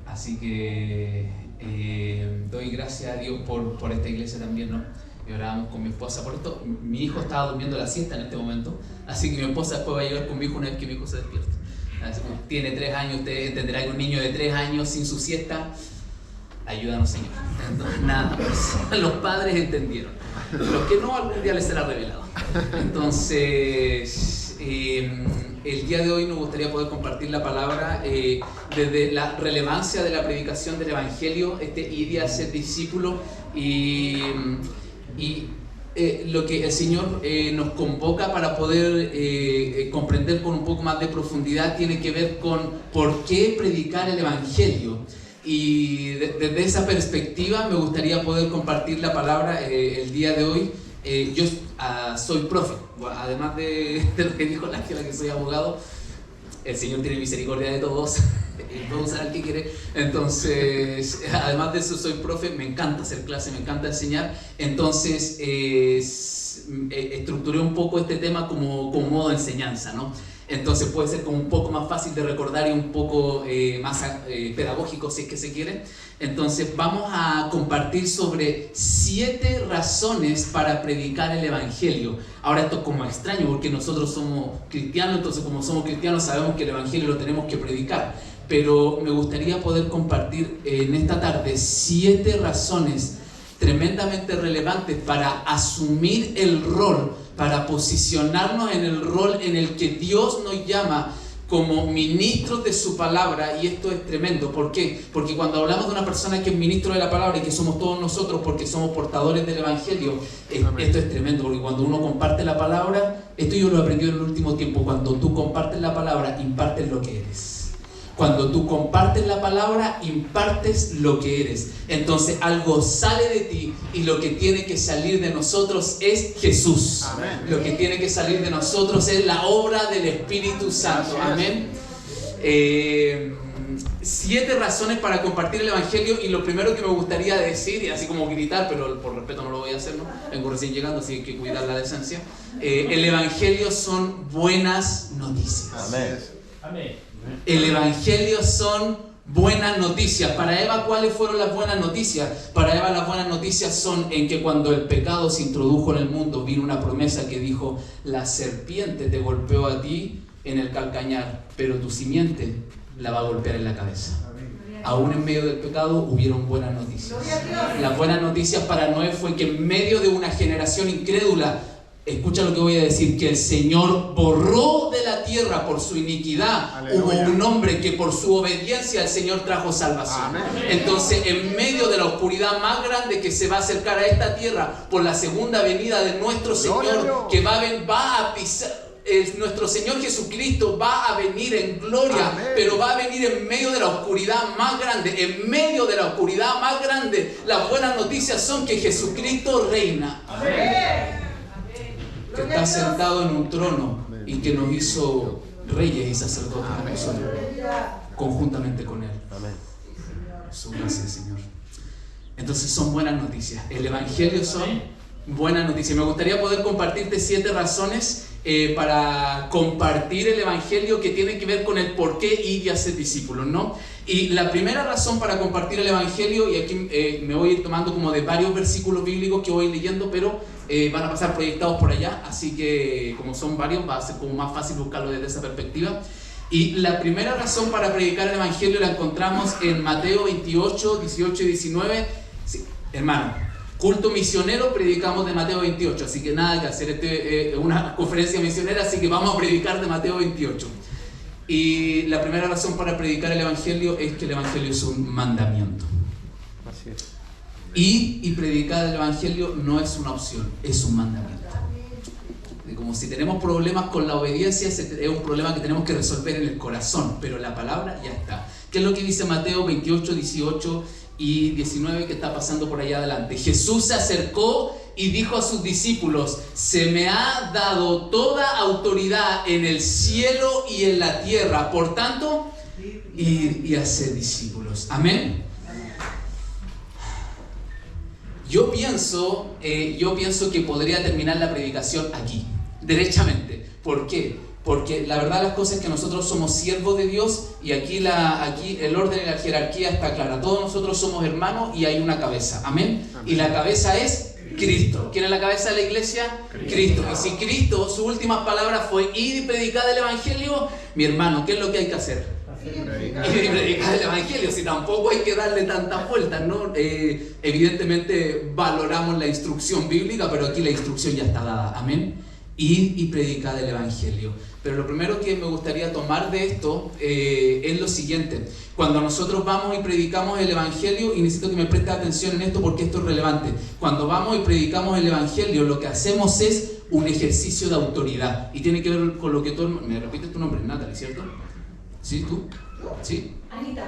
Así que doy gracias a Dios por esta iglesia también, ¿no? Y orábamos con mi esposa por esto. Mi hijo estaba durmiendo la siesta en este momento, así que mi esposa después va a llegar con mi hijo una vez que mi hijo se despierte. Tiene 3 años, usted entenderá que un niño de 3 años sin su siesta, ayúdanos, Señor. Entonces, nada, pues, los padres entendieron. Los que no, algún día les será revelado. Entonces, el día de hoy nos gustaría poder compartir la palabra desde la relevancia de la predicación del Evangelio, id y hacer discípulos, y lo que el Señor nos convoca para poder comprender con un poco más de profundidad tiene que ver con por qué predicar el Evangelio. Y desde esa perspectiva me gustaría poder compartir la palabra el día de hoy. Yo soy profe, además de lo que dijo Ángela, que soy abogado. El Señor tiene misericordia de todos, puede usar al que quiere. Entonces, además de eso, soy profe, me encanta hacer clase, me encanta enseñar. Entonces, estructuré un poco este tema como modo de enseñanza, ¿no? Entonces puede ser como un poco más fácil de recordar y un poco más pedagógico, si es que se quiere. Entonces vamos a compartir sobre 7 razones para predicar el Evangelio. Ahora esto es como extraño porque nosotros somos cristianos, entonces como somos cristianos sabemos que el Evangelio lo tenemos que predicar. Pero me gustaría poder compartir en esta tarde 7 razones tremendamente relevantes para asumir el rol, para posicionarnos en el rol en el que Dios nos llama como ministros de su palabra. Y esto es tremendo. ¿Por qué? Porque cuando hablamos de una persona que es ministro de la palabra y que somos todos nosotros porque somos portadores del Evangelio, esto es tremendo, porque cuando uno comparte la palabra, esto yo lo he aprendido en el último tiempo, cuando tú compartes la palabra, impartes lo que eres. Cuando tú compartes la palabra, impartes lo que eres. Entonces algo sale de ti y lo que tiene que salir de nosotros es Jesús. Amén. Lo que tiene que salir de nosotros es la obra del Espíritu Santo. Amén. 7 razones para compartir el Evangelio, y lo primero que me gustaría decir, y así como gritar, pero por respeto no lo voy a hacer, ¿no? Vengo recién llegando, así que hay que cuidar la decencia. El Evangelio son buenas noticias. Amén. Amén. El Evangelio son buenas noticias. Para Eva, ¿cuáles fueron las buenas noticias? Para Eva las buenas noticias son en que cuando el pecado se introdujo en el mundo, vino una promesa que dijo: la serpiente te golpeó a ti en el calcañar, pero tu simiente la va a golpear en la cabeza. Aún en medio del pecado hubieron buenas noticias. Las buenas noticias para Noé fue que en medio de una generación incrédula, escucha lo que voy a decir, que el Señor borró de la tierra por su iniquidad. Aleluya. Hubo un hombre que por su obediencia al Señor trajo salvación. Amén. Entonces, en medio de la oscuridad más grande que se va a acercar a esta tierra por la segunda venida de nuestro Señor, que va a pisar, nuestro Señor Jesucristo va a venir en gloria. Amén. Pero va a venir en medio de la oscuridad más grande. En medio de la oscuridad más grande, las buenas noticias son que Jesucristo reina. Amén. Que está sentado en un trono y que nos hizo reyes y sacerdotes a nosotros, conjuntamente con Él. Amén. Su gracia, Señor. Entonces son buenas noticias. El Evangelio son buenas noticias. Me gustaría poder compartirte 7 razones para compartir el Evangelio que tienen que ver con el por qué ir y hacer discípulos, ¿no? Y la primera razón para compartir el Evangelio, y aquí me voy a ir tomando como de varios versículos bíblicos que voy leyendo, pero van a pasar proyectados por allá, así que como son varios va a ser como más fácil buscarlo desde esa perspectiva. Y la primera razón para predicar el Evangelio la encontramos en Mateo 28, 18 y 19. Sí, hermano, culto misionero, predicamos de Mateo 28, así que nada que hacer, una conferencia misionera, así que vamos a predicar de Mateo 28. Y la primera razón para predicar el Evangelio es que el Evangelio es un mandamiento. Así es. Y predicar el Evangelio no es una opción, es un mandamiento. Como si tenemos problemas con la obediencia, es un problema que tenemos que resolver en el corazón, pero la palabra ya está. ¿Qué es lo que dice Mateo 28, 18 y 19 que está pasando por allá adelante? Jesús se acercó y dijo a sus discípulos: se me ha dado toda autoridad en el cielo y en la tierra, por tanto, id y hacer discípulos. Amén. Yo pienso que podría terminar la predicación aquí, derechamente. ¿Por qué? Porque la verdad las cosas es que nosotros somos siervos de Dios y aquí el orden y la jerarquía está clara. Todos nosotros somos hermanos y hay una cabeza. Amén. Y la cabeza es Cristo. ¿Quién es la cabeza de la iglesia? Cristo. Y si Cristo, sus últimas palabras fue ir y predicar el Evangelio, mi hermano, ¿qué es lo que hay que hacer? Ir y predicar el Evangelio. Si tampoco hay que darle tantas vueltas, ¿no? Evidentemente valoramos la instrucción bíblica, pero aquí la instrucción ya está dada. Amén. Ir y predicar el Evangelio. Pero lo primero que me gustaría tomar de esto es lo siguiente. Cuando nosotros vamos y predicamos el Evangelio, y necesito que me preste atención en esto porque esto es relevante. Cuando vamos y predicamos el Evangelio, lo que hacemos es un ejercicio de autoridad. Y tiene que ver con lo que tú... ¿Me repites tu nombre? Natalie, ¿cierto? ¿Sí? ¿Tú? ¿Sí?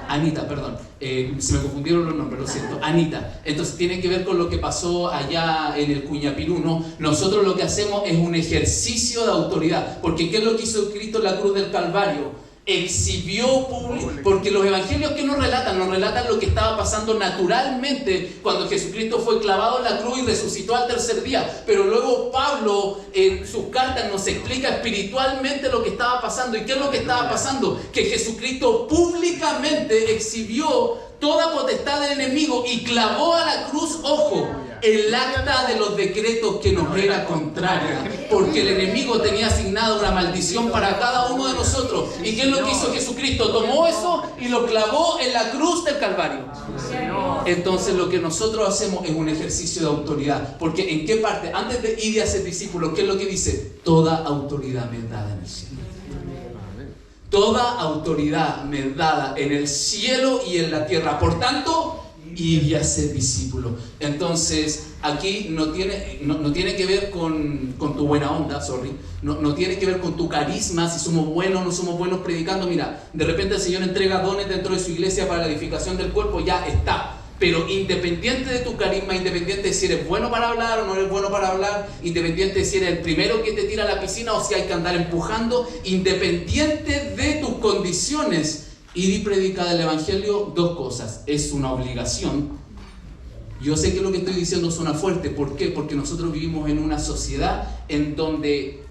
Anita, perdón. Se me confundieron los nombres, lo siento. Anita. Entonces tiene que ver con lo que pasó allá en el Cuñapirú, ¿no? Nosotros lo que hacemos es un ejercicio de autoridad. Porque ¿qué es lo que hizo Cristo en la cruz del Calvario? Exhibió público, porque los evangelios que nos relatan lo que estaba pasando naturalmente cuando Jesucristo fue clavado en la cruz y resucitó al tercer día. Pero luego Pablo en sus cartas nos explica espiritualmente lo que estaba pasando. ¿Y qué es lo que estaba pasando? Que Jesucristo públicamente exhibió toda potestad del enemigo y clavó a la cruz, ojo, el acta de los decretos que nos era contraria, porque el enemigo tenía asignado una maldición para cada uno de nosotros. ¿Y qué es lo que hizo Jesucristo? Tomó eso y lo clavó en la cruz del Calvario. Entonces lo que nosotros hacemos es un ejercicio de autoridad, porque ¿en qué parte? Antes de ir y hacer discípulos, ¿qué es lo que dice? Toda autoridad me es dada en el cielo. Toda autoridad me es dada en el cielo y en la tierra. Por tanto, ir y hacer discípulos. Entonces, aquí no tiene que ver con tu buena onda, no tiene que ver con tu carisma, si somos buenos o no somos buenos predicando. Mira, de repente el Señor entrega dones dentro de su iglesia para la edificación del cuerpo, ya está. Pero independiente de tu carisma, independiente de si eres bueno para hablar o no eres bueno para hablar, independiente de si eres el primero que te tira a la piscina o si hay que andar empujando, independiente de tus condiciones, ir y predicar el Evangelio, dos cosas. Es una obligación. Yo sé que lo que estoy diciendo suena fuerte. ¿Por qué? Porque nosotros vivimos en una sociedad en donde...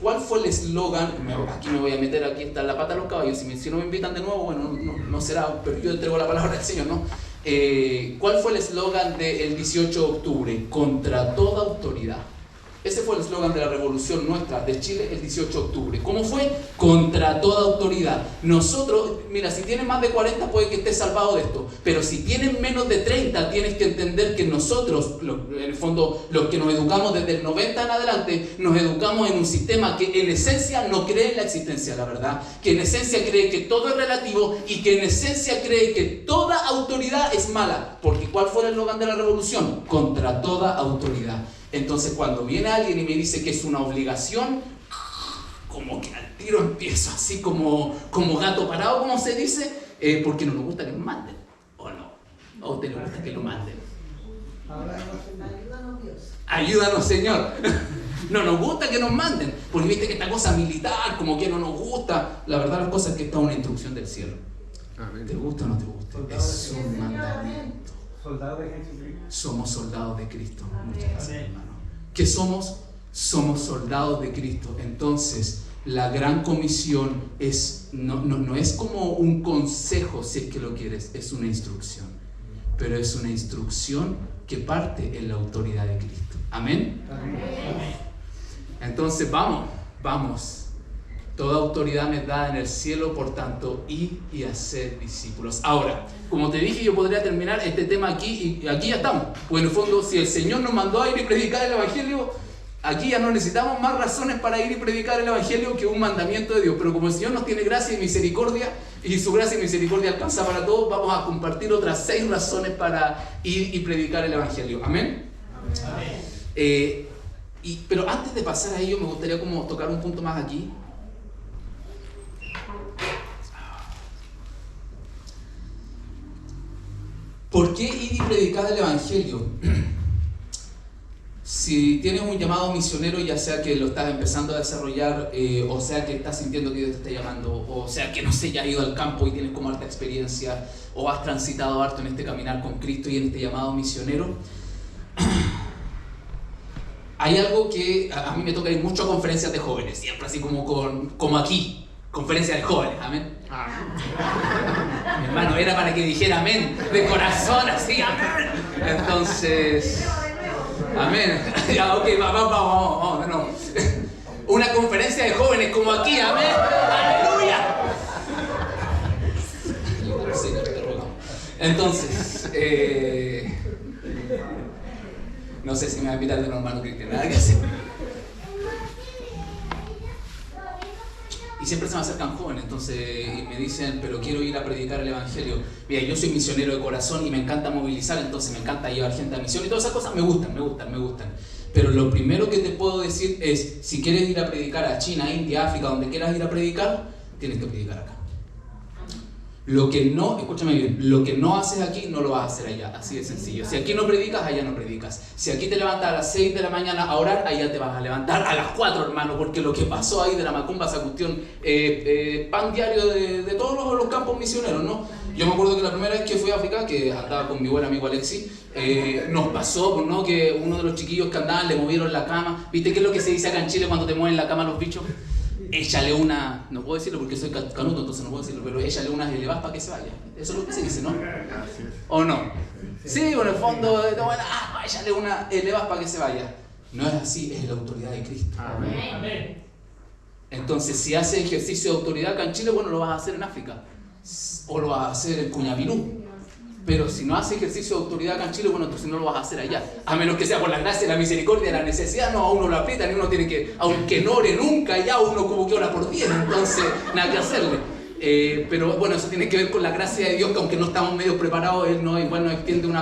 ¿Cuál fue el eslogan? Aquí me voy a meter, aquí está la pata de los caballos. Si no me invitan de nuevo, bueno, no será, pero yo entrego la palabra al Señor, ¿no? ¿Cuál fue el eslogan del 18 de octubre? Contra toda autoridad. Ese fue el eslogan de la revolución nuestra de Chile el 18 de octubre. ¿Cómo fue? Contra toda autoridad. Nosotros, mira, si tienes más de 40 puede que estés salvado de esto, pero si tienes menos de 30 tienes que entender que nosotros, en el fondo, los que nos educamos desde el 90 en adelante, nos educamos en un sistema que en esencia no cree en la existencia, la verdad, que en esencia cree que todo es relativo y que en esencia cree que toda autoridad es mala. Porque ¿cuál fue el eslogan de la revolución? Contra toda autoridad. Entonces cuando viene alguien y me dice que es una obligación, como que al tiro empiezo así como gato parado, como se dice, porque no nos gusta que nos manden, ¿o no? ¿O a usted le gusta que lo manden? Ayúdanos Dios. Ayúdanos Señor. No nos gusta que nos manden, porque viste que esta cosa militar, como que no nos gusta. La verdad las cosas es que está una instrucción del cielo. ¿Te gusta o no te gusta? Es un mandamiento. Soldados de Jesucristo. Somos soldados de Cristo. Muchas gracias, hermano. ¿Qué somos? Somos soldados de Cristo. Entonces, la gran comisión no es como un consejo, si es que lo quieres, es una instrucción. Pero es una instrucción que parte en la autoridad de Cristo. ¿Amén? Amén. Entonces, vamos. Toda autoridad me es dada en el cielo, por tanto, ir y hacer discípulos. Ahora, como te dije, yo podría terminar este tema aquí y aquí ya estamos. Pues en el fondo, si el Señor nos mandó a ir y predicar el Evangelio, aquí ya no necesitamos más razones para ir y predicar el Evangelio que un mandamiento de Dios. Pero como el Señor nos tiene gracia y misericordia, y su gracia y misericordia alcanza para todos, vamos a compartir otras 6 razones para ir y predicar el Evangelio. ¿Amén? Amén. Pero antes de pasar a ello, me gustaría como tocar un punto más aquí. ¿Por qué ir y predicar el Evangelio? Si tienes un llamado misionero, ya sea que lo estás empezando a desarrollar, o sea que estás sintiendo que Dios te está llamando, o sea que no sé, ya has ido al campo y tienes como harta experiencia, o has transitado harto en este caminar con Cristo y en este llamado misionero, hay algo que a mí me toca ir mucho a conferencias de jóvenes, siempre así como aquí, conferencias de jóvenes, amén. Mi hermano, era para que dijera amén, de corazón, así, amén. Entonces, amén. Ya, ok, vamos, no. Una conferencia de jóvenes como aquí, amén. Aleluya. Entonces, no sé si me va a invitar de un hermano cristiano, nada que hacer. Y siempre se me acercan jóvenes, entonces, y me dicen, pero quiero ir a predicar el evangelio. Mira, yo soy misionero de corazón y me encanta movilizar, entonces me encanta llevar gente a misión y todas esas cosas me gustan. Pero lo primero que te puedo decir es, si quieres ir a predicar a China, India, África, donde quieras ir a predicar, tienes que predicar acá. Escúchame bien, lo que no haces aquí no lo vas a hacer allá, así de sencillo. Si aquí no predicas, allá no predicas. Si aquí te levantas a las 6 de la mañana a orar, allá te vas a levantar a las 4, hermano, porque lo que pasó ahí de la macumba, esa cuestión, pan diario de todos los campos misioneros, ¿no? Yo me acuerdo que la primera vez que fui a África, que andaba con mi buen amigo Alexi, nos pasó, ¿no? Que uno de los chiquillos que andaban le movieron la cama. ¿Viste qué es lo que se dice acá en Chile cuando te mueven la cama los bichos? Échale una, no puedo decirlo porque soy canuto, entonces no puedo decirlo, pero échale unas elevas para que se vaya. Eso es lo que se dice, ¿no? ¿O no? Sí, en el fondo, échale una elevas para que se vaya. No es así, es la autoridad de Cristo. Amén. Entonces, si haces ejercicio de autoridad acá en Chile, bueno, lo vas a hacer en África. O lo vas a hacer en Cuñavirú. Pero si no haces ejercicio de autoridad acá en Chile, bueno, entonces no lo vas a hacer allá. A menos que sea por la gracia, la misericordia, la necesidad, no, a uno lo aprietan y uno tiene que, aunque no ore nunca, ya uno como que ora por 10, entonces nada que hacerle. Pero bueno, eso tiene que ver con la gracia de Dios, que aunque no estamos medio preparados, Él nos extiende una mano.